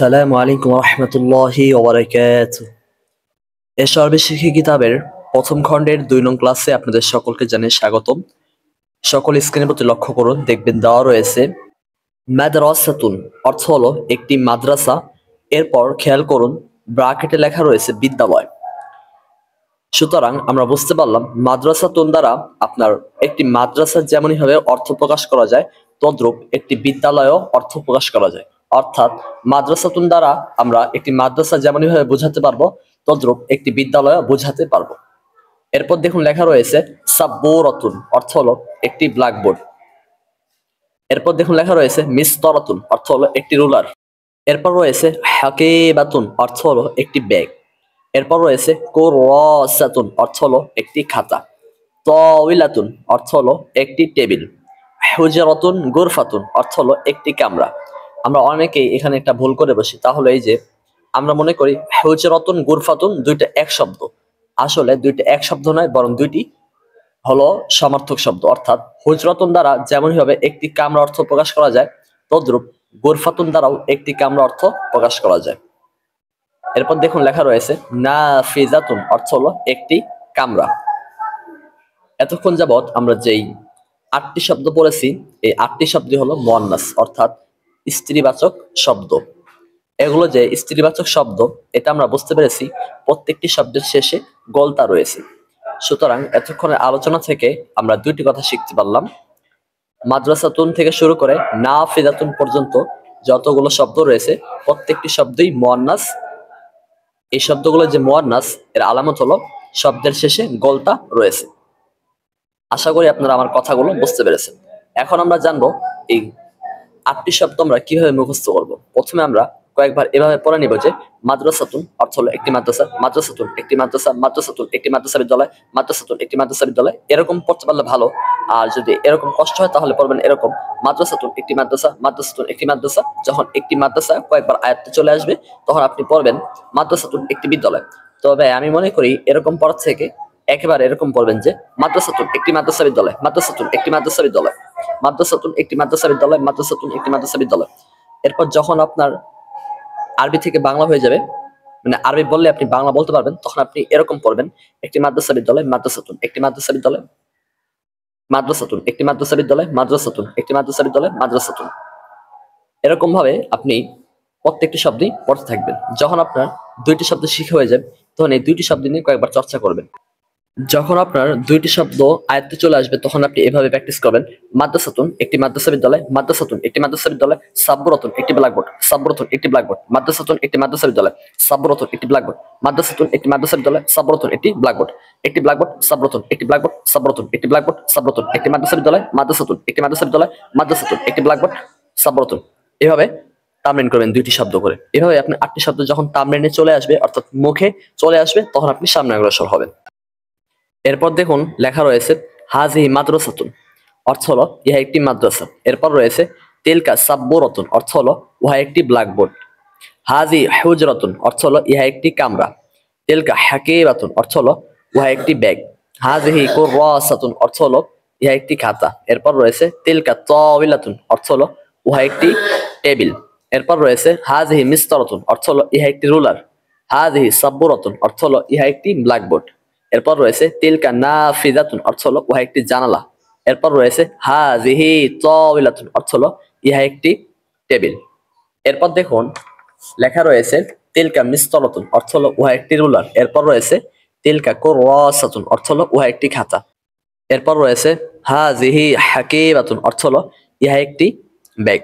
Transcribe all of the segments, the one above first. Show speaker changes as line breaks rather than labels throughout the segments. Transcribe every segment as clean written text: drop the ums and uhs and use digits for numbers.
আসসালামু আলাইকুম রহমতুল্লাহি ওবারাকাতুহু। এ সর্বশিক্ষা কিতাবের প্রথম খণ্ডের 2 নং ক্লাসে আপনাদের সকলকে জানাই স্বাগতম। সকল স্ক্রিনের প্রতি লক্ষ্য করুন, দেখবেন দেওয়া রয়েছে মাদ্রাসাতুন, অর্থ হলো একটি মাদ্রাসা। এরপর খেয়াল করুন ব্র্যাকেটে লেখা রয়েছে বিদ্যালয়। সুতরাং আমরা বুঝতে পারলাম মাদ্রাসাতুন দ্বারা আপনার একটি মাদ্রাসা যেমনই ভাবে অর্থ প্রকাশ করা যায়, তদ্রূপ একটি বিদ্যালয়ও অর্থ প্রকাশ করা যায়। অর্থাৎ মাদ্রাসাতুন দ্বারা আমরা একটি মাদ্রাসা যেমনই ভাবে বোঝাতে পারবো, তদ্রূপ একটি বিদ্যালয় বোঝাতে পারবো। এরপর দেখুন লেখা রয়েছে সাব্বুরাতুন, অর্থ হলো একটি ব্ল্যাকবোর্ড। এরপর দেখুন লেখা রয়েছে মিসতরাতুন, অর্থ হলো একটি রুলার। এরপর রয়েছে হাকিবাতুন, অর্থ হলো একটি ব্যাগ। এরপর রয়েছে কুরাসাতুন, অর্থ হলো একটি খাতা। তাওইলাতুন, অর্থ হলো একটি টেবিল। হুজরাতুন গুরফাতুন, অর্থ হলো একটি কামরা। আমরা অনেকেই এখানে একটা ভুল করে বসি, তাহলে এই যে আমরা মনে করি হুজরাতুন গুরফাতুন দুইটা এক শব্দ। আসলে দুইটা এক শব্দ নয়, বরং দুইটি হলো সমার্থক শব্দ। অর্থাৎ হুজরাতুন দ্বারা যেমন ভাবে একটি কামরা অর্থ প্রকাশ করা যায়, তদ্রূপ গুরফাতুন দ্বারাও একটি কামরা অর্থ প্রকাশ করা যায়। এরপর দেখুন লেখা রয়েছে নাফিজাতুন, অর্থ হলো একটি কামরা। এতক্ষণ যাবৎ আমরা যেই 8টি শব্দ পড়েছি, এই 8টি শব্দ হলো মুয়ান্নাস, অর্থাৎ স্ত্রীবাচক শব্দ। এগুলো যে স্ত্রীবাচক শব্দ, এটা আমরা বুঝতে পেরেছি প্রত্যেকটি শব্দের শেষে গলতা রয়েছে। সুতরাং এতক্ষণের আলোচনা থেকে আমরা 2টি কথা শিখতে পারলাম। মাদ্রাসাতুন থেকে শুরু করে নাফিজাতুন পর্যন্ত যতগুলো শব্দ রয়েছে, প্রত্যেকটি শব্দই মুয়ান্নাস। এই শব্দগুলো যে মুয়ান্নাস, এর আলামত হলো শব্দের শেষে গলতা রয়েছে। আশা করি আপনারা আমার কথাগুলো বুঝতে পেরেছেন। এখন আমরা জানবো এই 8টি শব্দ আমরা কিভাবে মুখস্থ করব। প্রথমে আমরা কয়েকবার এভাবে পড়ে নিব যে মাদ্রাসাতুন অর্থ হলো একটি মাদ্রাসা, মাদ্রাসাতুন একটি মাদ্রাসা, মাদ্রাসাতুন একটি মাদ্রাসা বিদ্যালয়, মাদ্রাসাতুন একটি মাদ্রাসা বিদ্যালয়। এরকম পড়তে পারলে ভালো। আর যদি এরকম কষ্ট হয় তাহলে পড়বেন এরকম মাদ্রাসাতুন একটি মাদ্রাসা, মাদ্রাসাতুন একটি মাদ্রাসা। যখন একটি মাদ্রাসা কয়েকবার আয়ত্তে চলে আসবে, তখন আপনি পড়বেন মাদ্রাসাতুন একটি বিদ্যালয়। তবে আমি মনে করি এরকম পড়ার থেকে একেবারে এরকম পড়বেন যে মাদ্রাসাতুন একটি মাদ্রাসা বিদ্যালয়, মাদ্রাসাতুন একটি মাদ্রাসা বিদ্যালয়, মাদ্রাসাতুন একটি মাদ্রাসা বিদ্যালয়, মাদ্রাসাতুন একটি মাদ্রাসা বিদ্যালয়। এরপর যখন আপনার আরবি থেকে বাংলা হয়ে যাবে, মানে আরবি বললে আপনি বাংলা বলতে পারবেন, তখন আপনি এরকম পড়বেন একটি মাদ্রাসা বিদ্যালয়, মাদ্রাসাতুন একটি মাদ্রাসা বিদ্যালয়, মাদ্রাসাতুন একটি মাদ্রাসা বিদ্যালয়, মাদ্রাসাতুন একটি মাদ্রাসা বিদ্যালয়, মাদ্রাসাতুন। এরকম ভাবে আপনি প্রত্যেকটি শব্দই পড়তে থাকবেন। যখন আপনার 2টি শব্দ শিখে হয়ে যাবে, তখন এই 2টি শব্দ নিয়ে কয়েকবার চর্চা করবেন। যখন আপনার 2টি শব্দ আয়ত্তে চলে আসবে, তখন আপনি এভাবে প্র্যাকটিস করবেন। মাদ্রাসাতুন একটি মাদ্রাসা বিদ্যালয়, মাদ্রাসাতুন একটি মাদ্রাসা বিদ্যালয়, সাব্বরাতুন একটি ব্ল্যাকবোর্ড, সাব্বরাতুন একটি ব্ল্যাকবোর্ড, মাদ্রাসাতুন একটি মাদ্রাসা বিদ্যালয়, সাব্বরাতুন একটি ব্ল্যাকবোর্ড, মাদ্রাসাতুন একটি মাদ্রাসা বিদ্যালয়, সাব্বরাতুন একটি ব্ল্যাকবোর্ড, একটি ব্ল্যাকবোর্ড, সাব্বরাতুন একটি ব্ল্যাকবোর্ড, সাব্বরাতুন একটি ব্ল্যাকবোর্ড, সাব্বরাতুন একটি মাদ্রাসা বিদ্যালয়, মাদ্রাসাতুন একটি মাদ্রাসা বিদ্যালয়, মাদ্রাসাতুন একটি ব্ল্যাকবোর্ড, সাব্বরাতুন। এভাবে তামরিন করবেন 2টি শব্দ করে। এভাবে আপনি 8টি শব্দ যখন তামরিনে চলে আসবে, অর্থাৎ মুখে চলে আসবে, তখন আপনি সামনে অগ্রসর হবেন। এরপর দেখুন লেখা রয়েছে হাজিহি মাদ্রাসাতুন, অর্থ হলো ইহা একটি মাদ্রাসা। এরপর রয়েছে তিলকা সাব্বুরাতুন, অর্থ হলো উহা একটি ব্ল্যাকবোর্ড। হাজি হুজরাতুন, অর্থ হলো ইহা একটি কামরা। তিলকা হাকিবাতুন, অর্থ হলো উহা একটি ব্যাগ। হাজিহি কুরাসাতুন, অর্থ হলো ইহা একটি খাতা। এরপর রয়েছে তিলকা তাওইলাতুন, অর্থ হলো উহা একটি টেবিল। এরপর রয়েছে হাজিহি মিসতারাতুন, অর্থ হলো ইহা একটি রুলার। হাজিহি সাব্বুরাতুন, অর্থ হলো ইহা একটি ব্ল্যাকবোর্ড। এরপর রয়েছে তিলকা নাফিজাতুন, অর্থ হলো উহা একটি জানালা। এরপর রয়েছে হাজিহি তাওইলাতুন, অর্থ হলো ইহা একটি টেবিল। এরপর দেখুন লেখা রয়েছে তিলকা মিসতারাতুন, অর্থ হলো উহা একটি রুলার। এরপর রয়েছে তিলকা কুরাসাতুন, অর্থ হলো উহা একটি খাতা। এরপর রয়েছে হাজিহি হাকিবাতুন, অর্থ হলো ইহা একটি ব্যাগ।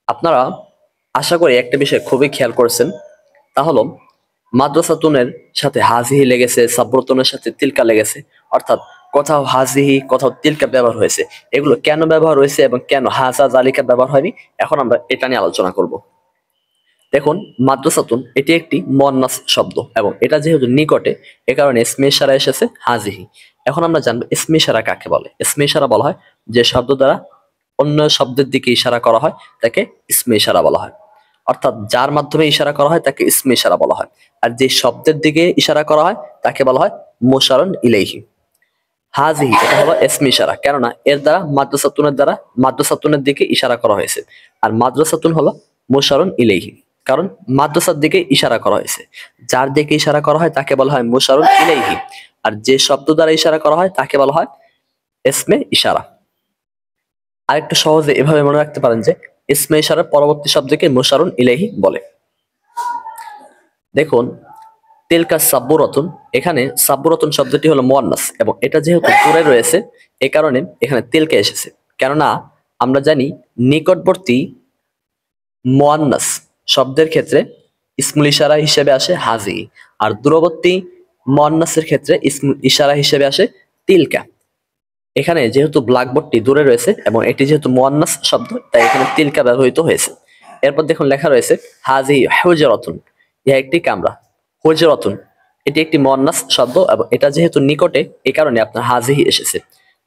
আপনারা আশা করি একটা বিষয় খুবই খেয়াল করেছেন, তা হলো মাদ্রাসাতুনের সাথে হাজিহি লেগেছে, সাব্বরাতুনের সাথে তিলকা লেগেছে। অর্থাৎ কোথাও হাজিহি, কোথাও তিলকা ব্যবহার হয়েছে। এগুলো কেন ব্যবহার হয়েছে এবং কেন হাজা জালিকা ব্যবহার হয়নি, এখন আমরা এটা নিয়ে আলোচনা করব। দেখুন মাদ্রাসাতুন এটি একটি মুয়ান্নাস শব্দ, এবং এটা যেহেতু নিকটে, এ কারণে ইসমে ইশারা এসেছে হাজিহি। এখন আমরা জানবো ইসমে ইশারা কাকে বলে। ইসমে ইশারা বলা হয় যে শব্দ দ্বারা অন্য শব্দের দিকে ইশারা করা হয়, তাকে ইসমে ইশারা বলা হয়। অর্থাৎ যার মাধ্যমে ইশারা করা হয় তাকে ইসমে ইশারা বলা হয়। আর যে শব্দের দিকে ইশারা করা হয় তাকে বলা হয় মুশারুন ইলাইহি। হাজিহি এটা হলো ইসমে ইশারা, কেননা এর দ্বারা মাদ্রাসাতুনের দিকে ইশারা করা হয়েছে। আর মাদ্রাসাতুন হলো মুশারুন ইলাইহি। কারণ মাদ্রাসার দিকে ইশারা করা হয়েছে। যার দিকে ইশারা করা হয় তাকে বলা হয় মুশারুন ইলাইহি, আর যে শব্দ দ্বারা ইশারা করা হয় তাকে বলা হয় ইসমে ইশারা। আরেকটু সহজে এভাবে মনে রাখতে পারেন যে ইসমে ইশারার পরবর্তী শব্দকে মুশারুন ইলাইহি বলে। দেখুন তিলকা সাব্বুরাতুন, এখানে সাব্বুরাতুন শব্দটি হলো মুয়ান্নাস এবং এটা যেহেতু দূরে রয়েছে এ কারণে এখানে তিলকা এসেছে। কেননা আমরা জানি নিকটবর্তী মুয়ান্নাস শব্দের ক্ষেত্রে ইসমুল ইশারা হিসেবে আসে হাজি, আর দূরবর্তী মুয়ান্নাসের ক্ষেত্রে ইসমুল ইশারা হিসেবে আসে তিলকা। এখানে যেহেতু ব্ল্যাকবোর্ডটি দূরে রয়েছে এবং এটি যেহেতু মুয়ান্নাস শব্দ তাই এখানে তিলকা ব্যবহৃত হয়েছে। এরপর দেখুন লেখা রয়েছে হাজি হুজরাতুন, ইহা একটি কামরা। হুজরাতুন এটি একটি মুয়ান্নাস শব্দ এবং এটা যেহেতু নিকটে এই কারণে আপনার হাজিহি এসেছে।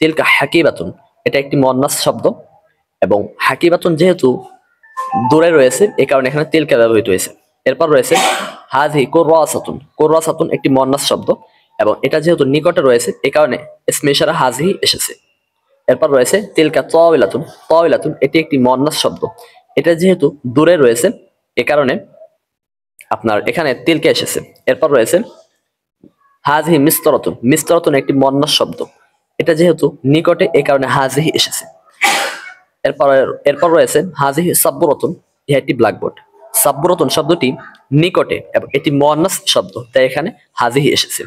তিলকা হাকিবাতুন, এটা একটি মুয়ান্নাস শব্দ এবং হাকিবাতুন যেহেতু দূরে রয়েছে এই কারণে এখানে তিলকা ব্যবহৃত হয়েছে। এরপর রয়েছে হাজি কুররাসাতুন, কুররাসাতুন একটি মুয়ান্নাস শব্দ এবং এটা যেহেতু নিকটে রয়েছে এই কারণে ইসমে ইশারা হাজিহি এসেছে। এরপর রয়েছে তিলকা তাওয়িলাতুন, তাওয়িলাতুন এটি একটি মুয়ান্নাস শব্দ, এটা যেহেতু দূরে রয়েছে এ কারণে আপনার এখানে তিলকা এসেছে। এরপর রয়েছে হাজিহি মিস্তরাতুন, মিস্তরাতুন একটি মুয়ান্নাস শব্দ, এটা যেহেতু নিকটে এই কারণে হাজিহি এসেছে। এরপর এরপর রয়েছে হাজিহি সাব্বুরাতুন, ইহা একটি ব্ল্যাকবোর্ড। সাব্বুরাতুন শব্দটি নিকটে এবং এটি মুয়ান্নাস শব্দ তাই এখানে হাজিহি এসেছে।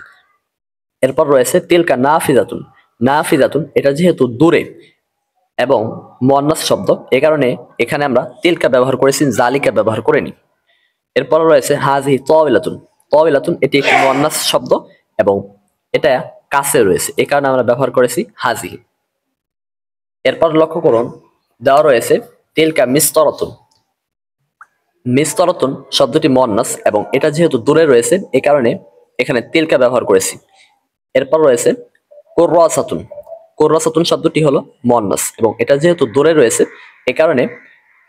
এরপর রয়েছে তিলকা নাফিজাতুন, নাফিজাতুন এটা যেহেতু দূরে এবং মুয়ান্নাস শব্দ এ কারণে এখানে আমরা তিলকা ব্যবহার করেছি, জালিকা ব্যবহার করিনি। এরপর রয়েছে হাজিহি তাওয়িলাতুন, তাওয়িলাতুন এটি একটি মুয়ান্নাস শব্দ এবং এটা কাছে রয়েছে এ কারণে আমরা ব্যবহার করেছি হাজিহি। এরপর লক্ষ্য করুন দেওয়া রয়েছে তিলকা মিস্তরাতুন, মিস্তরাতুন শব্দটি মুয়ান্নাস এবং এটা যেহেতু দূরে রয়েছে এই কারণে এখানে তিলকা ব্যবহার করেছি। এরপর রয়েছে কুররাসাতুন, কুররাসাতুন শব্দটি হলো মুয়ান্নাস এবং এটা যেহেতু দূরে রয়েছে এই কারণে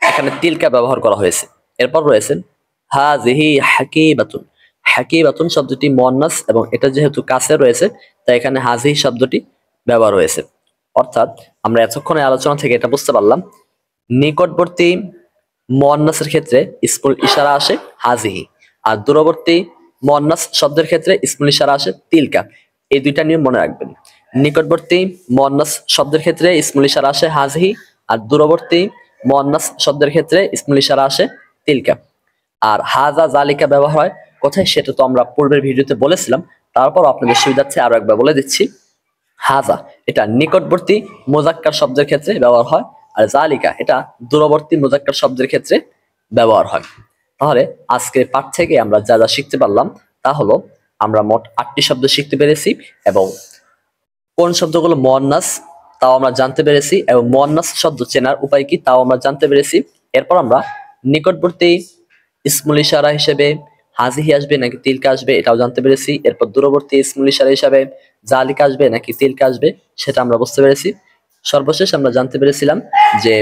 এখানে তিলকা ব্যবহার করা হয়েছে। এরপর রয়েছে হাজিহি হাকিবাতুন, হাকিবাতুন শব্দটি মুয়ান্নাস এবং এটা যেহেতু কাছে রয়েছে তাই এখানে হাজিহি শব্দটি ব্যবহার হয়েছে। অর্থাৎ আমরা এতক্ষণে আলোচনা থেকে এটা বুঝতে পারলাম নিকটবর্তী মুয়ান্নাসের ক্ষেত্রে ইসমুল ইশারা আসে হাজিহি, আর দূরবর্তী মুয়ান্নাস শব্দের ক্ষেত্রে ইসমুল ইশারা আসে তিলকা। এই দুইটা নিয়ম মনে রাখবেন। নিকটবর্তী মুয়ান্নাস শব্দের ক্ষেত্রে ইসমুল ইশারা আসে হাজিহি, আর দূরবর্তী মুয়ান্নাস শব্দের ক্ষেত্রে ইসমুল ইশারা আসে তিলকা। আর হাজা জালিকা ব্যবহার হয় কোথায় সেটা তো আমরা পূর্বের ভিডিওতে বলেছিলাম, তারপর আপনাদের সুবিধার্থে আরো একবার বলে দিচ্ছি। হাজা এটা নিকটবর্তী মুজাক্কার শব্দের ক্ষেত্রে ব্যবহার হয়, আর জালিকা এটা দূরবর্তী মুজাক্কার শব্দের ক্ষেত্রে ব্যবহার হয়। তাহলে আজকের পাঠ থেকে আমরা যা যা শিখতে পারলাম তা হলো আমরা মোট 8টি শব্দ শিখতে পেরেছি এবং কোন শব্দগুলো মুয়ান্নাস তাও আমরা জানতে পেরেছি এবং মুয়ান্নাস শব্দ চেনার উপায় কি তাও আমরা জানতে পেরেছি। এরপর আমরা নিকটবর্তী ইসমুল ইশারা হিসেবে হাজিহি আসবে নাকি তিলকা আসবে এটাও জানতে পেরেছি। এরপর দূরবর্তী ইসমুল ইশারা হিসাবে জালিকা আসবে নাকি তিলকা আসবে সেটা আমরা বুঝতে পেরেছি। সর্বশেষ আমরা জানতে পেরেছিলাম যে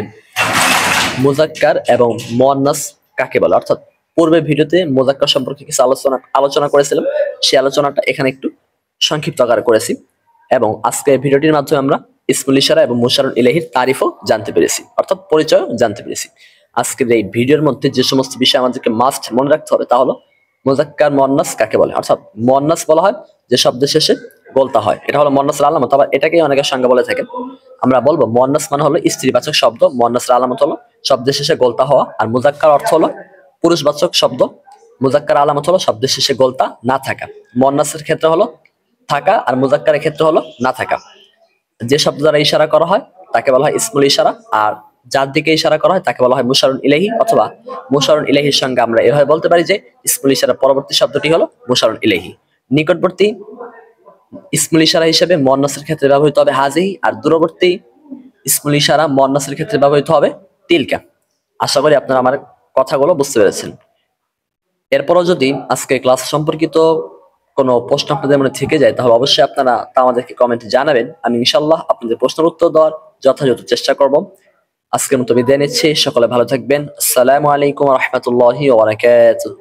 মুজাক্কার এবং মুয়ান্নাস কাকে বলে, অর্থাৎ পূর্বের ভিডিওতে মুজাক্কার সম্পর্কে কিছু আলোচনা করেছিলাম, সেই আলোচনাটা এখানে একটু সংক্ষিপ্ত আকারে করেছি এবং আজকে ভিডিওটির মাধ্যমে আমরা ইসমুল ইশারা এবং মুশারুন ইলাইহির তারিফও জানতে পেরেছি, অর্থাৎ পরিচয় জানতে পেরেছি। আজকের এই ভিডিওর মধ্যে যে সমস্ত বিষয় আমাদেরকে মাস্ট মনে রাখতে হবে তা হলো মুজাক্কার মুয়ান্নাস কাকে বলে, অর্থাৎ মুয়ান্নাস বলা হয় যে শব্দের শেষে গোলতা হয়, এটা হলো মুয়ান্নাসের আলামত। আবার এটাকেই অনেকে সংজ্ঞা বলে থাকেন। আমরা বলবো মুয়ান্নাস মানে হলো স্ত্রীবাচক শব্দ, মুয়ান্নাসের আলামত হলো শব্দের শেষে গোলতা হওয়া, আর মুজাক্কার অর্থ হলো পুরুষবাচক শব্দ, মুজাক্কার আলামত হলো শব্দের শেষে গোলতা না থাকা। মুয়ান্নাসের ক্ষেত্রে হলো থাকা আর মুজাক্কারের ক্ষেত্রে হলো না থাকা। যে শব্দ দ্বারা ইশারা করা হয় তাকে বলা হয় ইসমুল ইশারা, আর যার দিকে ইশারা করা হয় তাকে বলা হয় মুশারুন ইলাইহি, অথবা মুশারুন ইলাইহির সঙ্গে আমরা এভাবে বলতে পারি যে ইসমুল ইশারার পরবর্তী শব্দটি হলো মুশারুন ইলাইহি। নিকটবর্তী ইসমুল ইশারা হিসেবে মুয়ান্নাসের ক্ষেত্রে ব্যবহৃত হবে হাজিহি, আর দূরবর্তী ইসমুল ইশারা মুয়ান্নাসের ক্ষেত্রে ব্যবহৃত হবে তিলকা। আশা করি আপনারা আমার কথাগুলো বুঝতে পেরেছেন। এরপরও যদি আজকে ক্লাস সম্পর্কিত কোনো প্রশ্ন আপনাদের মনে থেকে যায় তাহলে অবশ্যই আপনারা তা আমাদেরকে কমেন্টে জানাবেন। আমি ইনশাআল্লাহ আপনাদের প্রশ্নের উত্তর দেওয়ার যথাযথ চেষ্টা করব। আজকের মতো বিদায় নিচ্ছি, সকলে ভালো থাকবেন। আসসালামু আলাইকুম ওয়া রাহমাতুল্লাহি ওয়া বারাকাতুহু।